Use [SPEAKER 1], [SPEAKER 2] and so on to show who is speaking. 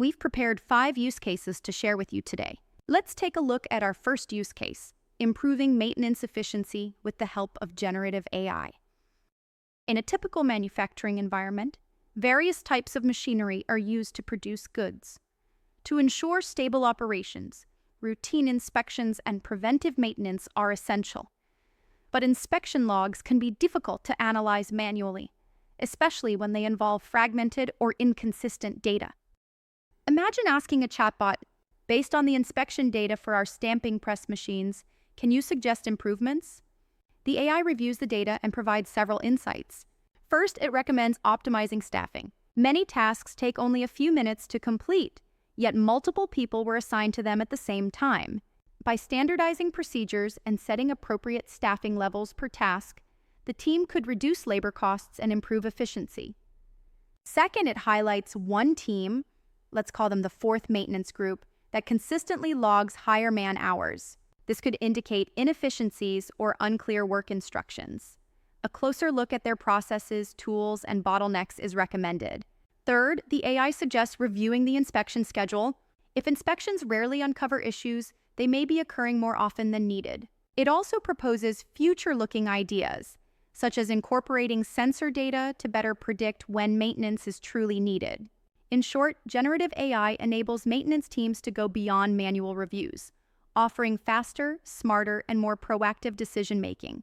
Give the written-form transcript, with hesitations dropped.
[SPEAKER 1] We've prepared 5 use cases to share with you today. Let's take a look at our first use case, improving maintenance efficiency with the help of generative AI. In a typical manufacturing environment, various types of machinery are used to produce goods. To ensure stable operations, routine inspections and preventive maintenance are essential. But inspection logs can be difficult to analyze manually, especially when they involve fragmented or inconsistent data. Imagine asking a chatbot, based on the inspection data for our stamping press machines, can you suggest improvements? The AI reviews the data and provides several insights. First, it recommends optimizing staffing. Many tasks take only a few minutes to complete, yet multiple people were assigned to them at the same time. By standardizing procedures and setting appropriate staffing levels per task, the team could reduce labor costs and improve efficiency. Second, it highlights one team, let's call them the fourth maintenance group, that consistently logs higher man hours. This could indicate inefficiencies or unclear work instructions. A closer look at their processes, tools, and bottlenecks is recommended. Third, the AI suggests reviewing the inspection schedule. If inspections rarely uncover issues, they may be occurring more often than needed. It also proposes future-looking ideas, such as incorporating sensor data to better predict when maintenance is truly needed. In short, generative AI enables maintenance teams to go beyond manual reviews, offering faster, smarter, and more proactive decision-making.